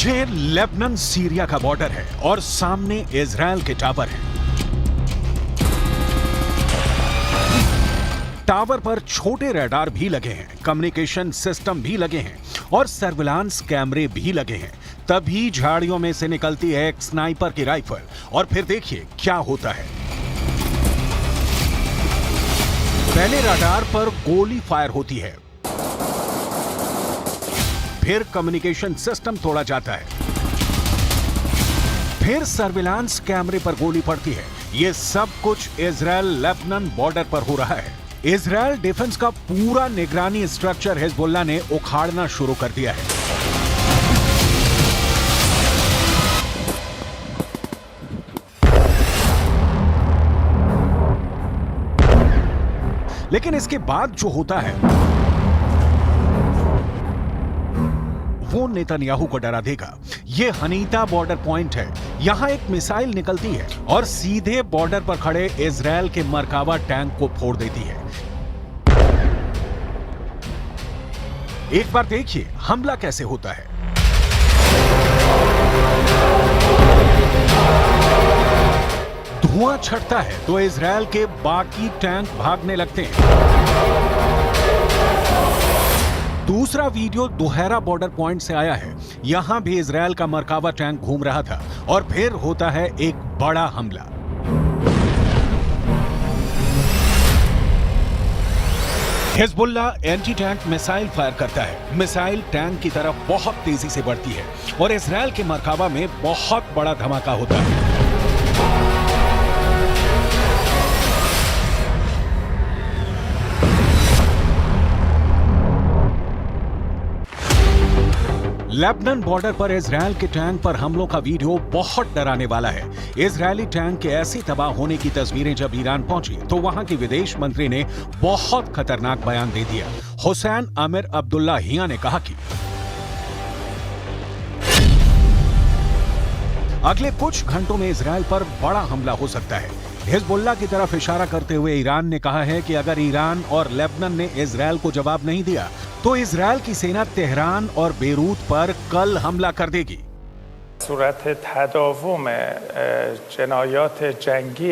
ये Lebanon Syria का border है और सामने इजराइल के टावर हैं। टावर पर छोटे रडार भी लगे हैं, कम्युनिकेशन सिस्टम भी लगे हैं और सर्विलांस कैमरे भी लगे हैं। तभी झाड़ियों में से निकलती है एक स्नाइपर की राइफल और फिर देखिए क्या होता है। पहले रडार पर गोली फायर होती है, फिर कम्युनिकेशन सिस्टम तोड़ा जाता है, फिर सर्विलांस कैमरे पर गोली पड़ती है। यह सब कुछ इजराइल लेबनान बॉर्डर पर हो रहा है। इजराइल डिफेंस का पूरा निगरानी स्ट्रक्चर हिजबुल्लाह ने उखाड़ना शुरू कर दिया है। लेकिन इसके बाद जो होता है वो नेतन्याहू को डरा देगा। ये हनीता बॉर्डर पॉइंट है। यहां एक मिसाइल निकलती है और सीधे बॉर्डर पर खड़े इजराइल के मरकावा टैंक को फोड़ देती है। एक बार देखिए हमला कैसे होता है। धुआं छटता है तो इजराइल के बाकी टैंक भागने लगते हैं। दूसरा वीडियो दोहरा बॉर्डर पॉइंट से आया है। यहां भी इजराइल का मरकावा टैंक घूम रहा था और फिर होता है एक बड़ा हमला। Hezbollah anti tank missile fire करता है। मिसाइल टैंक की तरफ बहुत तेजी से बढ़ती है और इजराइल के मरकावा में बहुत बड़ा धमाका होता है। लेबनान बॉर्डर पर इजराइल के टैंक पर हमलों का वीडियो बहुत डराने वाला है। इजरायली टैंक के ऐसी तबाह होने की तस्वीरें जब ईरान पहुंची तो वहां के विदेश मंत्री ने बहुत खतरनाक बयान दे दिया। हुसैन आमिर अब्दुल्लाहिया ने कहा कि अगले कुछ घंटों में इजराइल पर बड़ा हमला हो सकता है। हिजबुल्लाह की तरफ इशारा करते हुए ईरान ने कहा है कि अगर ईरान और लेबनान ने इजराइल को जवाब नहीं दिया तो इजराइल की सेना तेहरान और बेरूत पर कल हमला कर देगी। सूरत तदावुम जनायात जंगी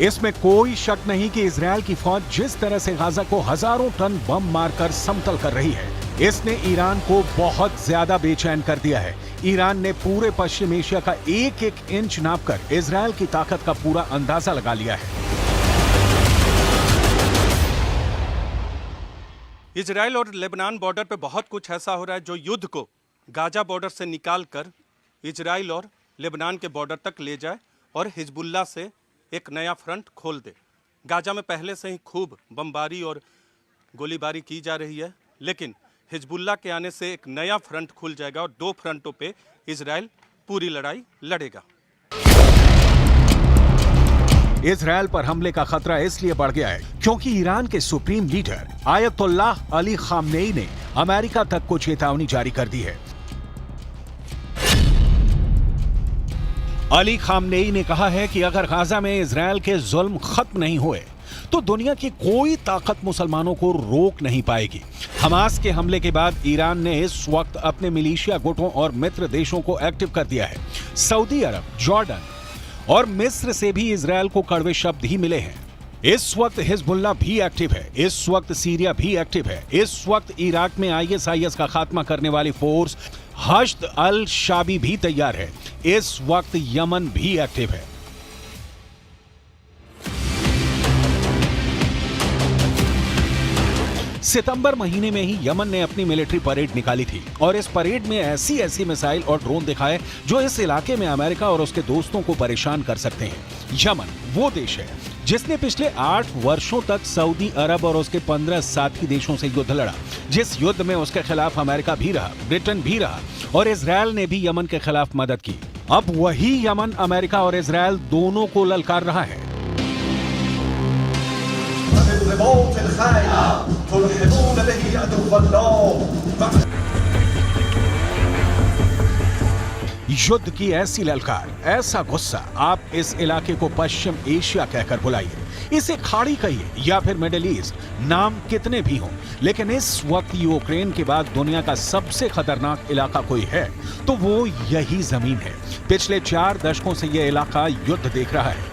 इसमें कोई शक नहीं कि इजराइल की फौज जिस तरह से गाजा को हजारों टन बम मारकर समतल कर रही है, इसने ईरान को बहुत ज्यादा बेचैन कर दिया है। ईरान ने पूरे पश्चिम एशिया का एक एक इंच नापकर इजराइल की ताकत का पूरा अंदाजा लगा लिया है। इजराइल और लेबनान बॉर्डर पे बहुत कुछ ऐसा हो रहा है जो युद्ध को गाजा बॉर्डर से निकालकर इजराइल और लेबनान के बॉर्डर तक ले जाए और हिजबुल्लाह से एक नया फ्रंट खोल दे। गाजा में पहले से ही खूब बमबारी और गोलीबारी की जा रही है, लेकिन हिजबुल्लाह के आने से एक नया फ्रंट खुल जाएगा और दो फ्रंटों पे इजराइल पूरी लड़ाई लड़ेगा। इजराइल पर हमले का खतरा इसलिए बढ़ गया है क्योंकि ईरान के supreme leader Ayatollah Ali Khamenei ने अमेरिका तक को चेतावनी जारी कर दी है। अली खामनेई ने कहा है कि अगर गाजा में इजराइल के जुल्म खत्म नहीं हुए तो दुनिया की कोई ताकत मुसलमानों को रोक नहीं पाएगी। हमास के हमले के बाद ईरान ने इस वक्त अपने मिलिशिया गुटों और मित्र देशों को एक्टिव कर दिया है। सऊदी अरब, जॉर्डन और मिस्र से भी इजराइल को कड़वे शब्द ही मिले हैं। इस वक्त हिजबुल्लाह भी एक्टिव है, इस वक्त सीरिया भी एक्टिव है, इस वक्त इराक में आईएसआईएस का खात्मा करने वाली फोर्स हश्द अल शाबी भी तैयार है, इस वक्त यमन भी एक्टिव है। सितंबर महीने में ही यमन ने अपनी मिलिट्री परेड निकाली थी और इस परेड में ऐसी ऐसी मिसाइल और ड्रोन दिखाए जो इस इलाके में अमेरिका और उसके दोस्तों को परेशान कर सकते हैं। यमन वो देश है जिसने पिछले 8 वर्षों तक सऊदी अरब और उसके 15 साथी देशों से युद्ध लड़ा, जिस युद्ध में उसके खिलाफ अमेरिका भी रहा, ब्रिटेन भी रहा और इजराइल ने भी यमन के खिलाफ मदद की। अब वही यमन अमेरिका और इजराइल दोनों को ललकार रहा है। युद्ध की ऐसी ललकार, ऐसा गुस्सा, आप इस इलाके को पश्चिम एशिया कहकर बुलाइए, इसे खाड़ी कहिए या फिर मिडिल ईस्ट, नाम कितने भी हों, लेकिन इस वक्त यूक्रेन के बाद दुनिया का सबसे खतरनाक इलाका कोई है तो वो यही जमीन है। पिछले 4 दशकों से यह इलाका युद्ध देख रहा है।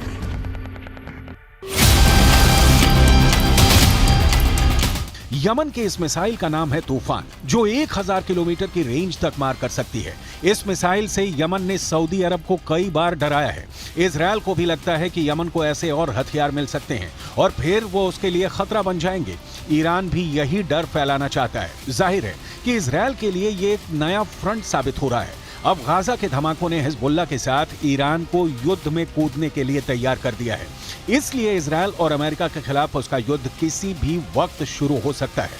यमन के इस मिसाइल का नाम है तूफान, जो 1000 किलोमीटर की रेंज तक मार कर सकती है। इस मिसाइल से यमन ने सऊदी अरब को कई बार डराया है। इजरायल को भी लगता है कि यमन को ऐसे और हथियार मिल सकते हैं और फिर वो उसके लिए खतरा बन जाएंगे। ईरान भी यही डर फैलाना चाहता है। जाहिर है कि इजरायल के लिए ये एक नया फ्रंट साबित हो रहा है। अब गाजा के धमाकों ने हिजबुल्लाह के साथ ईरान को युद्ध में कूदने के लिए तैयार कर दिया है। इसलिए इजरायल और अमेरिका के खिलाफ उसका युद्ध किसी भी वक्त शुरू हो सकता है।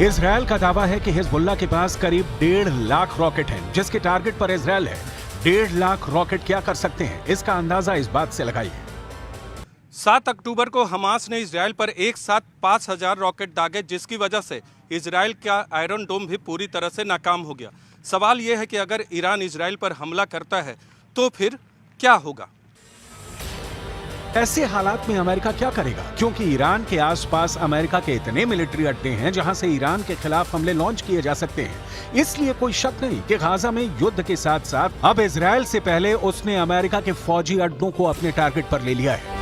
इजरायल का दावा है कि हिजबुल्लाह के पास करीब 1.5 लाख रॉकेट हैं, जिसके टारगेट पर इजरायल है। 1.5 लाख रॉकेट क्या कर सकते हैं, इसका अंदाजा इस बात से लगाइए। 7 अक्टूबर को हमास ने इजरायल पर एक साथ 5000 रॉकेट दागे, जिसकी वजह से इजरायल का आयरन डोम भी पूरी तरह से नाकाम हो गया। सवाल यह है कि अगर ईरान इजरायल पर हमला करता है तो फिर क्या होगा? ऐसे हालात में अमेरिका क्या करेगा? क्योंकि ईरान के आसपास अमेरिका के इतने मिलिट्री अड्डे हैं जहां से ईरान के खिलाफ हमले लॉन्च किए जा सकते हैं। इसलिए कोई शक नहीं कि गाजा में युद्ध के साथ साथ अब इजरायल से पहले उसने अमेरिका के फौजी अड्डों को अपने टारगेट पर ले लिया है।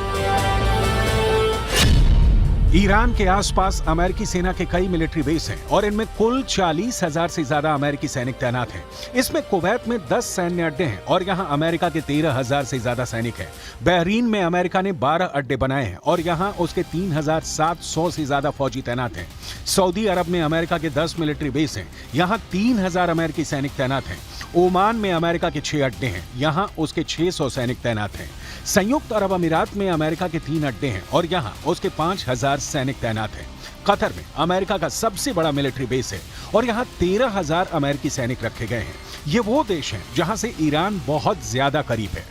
ईरान के आसपास अमेरिकी सेना के कई मिलिट्री बेस हैं और इनमें कुल 40,000 से ज्यादा अमेरिकी सैनिक तैनात हैं। इसमें कुवैत में 10 सैन्य अड्डे हैं और यहां अमेरिका के 13,000 से ज्यादा सैनिक हैं। बहरीन में अमेरिका ने 12 अड्डे बनाए हैं और यहां उसके 3,700 से ज्यादा फौजी तैनात हैं। सऊदी अरब में अमेरिका के 10 मिलिट्री बेस हैं, यहां 3,000 अमेरिकी सैनिक तैनात हैं। ओमान में अमेरिका के 6 अड्डे हैं, यहां उसके 600 सैनिक तैनात हैं। संयुक्त अरब अमीरात में अमेरिका के 3 अड्डे हैं और यहां उसके 5,000 सैनिक तैनात हैं। कतर में अमेरिका का सबसे बड़ा मिलिट्री बेस है और यहां 13,000 अमेरिकी सैनिक रखे गए हैं। ये वो देश हैं जहां से ईरान बहुत ज्यादा करीब है।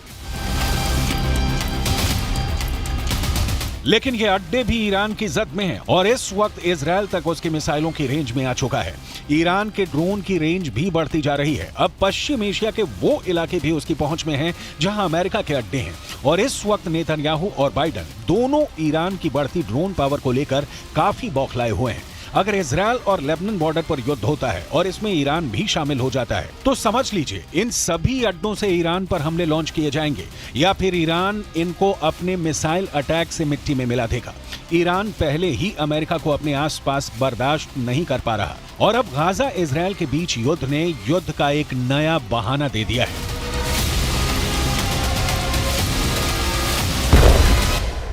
लेकिन ये अड्डे भी ईरान की जद में हैं और इस वक्त इजरायल तक उसकी मिसाइलों की रेंज में आ चुका है। ईरान के ड्रोन की रेंज भी बढ़ती जा रही है। अब पश्चिम एशिया के वो इलाके भी उसकी पहुंच में हैं जहां अमेरिका के अड्डे हैं और इस वक्त नेतन्याहू और बाइडन दोनों ईरान की बढ़ती ड्रोन पावर को लेकर काफी बौखलाए हुए हैं। अगर इजरायल और लेबनान बॉर्डर पर युद्ध होता है और इसमें ईरान भी शामिल हो जाता है तो समझ लीजिए इन सभी अड्डों से ईरान पर हमले लॉन्च किए जाएंगे या फिर ईरान इनको अपने मिसाइल अटैक से मिट्टी में मिला देगा। ईरान पहले ही अमेरिका को अपने आसपास बर्दाश्त नहीं कर पा रहा और अब गाजा इजरायल के बीच युद्ध ने युद्ध का एक नया बहाना दे दिया है।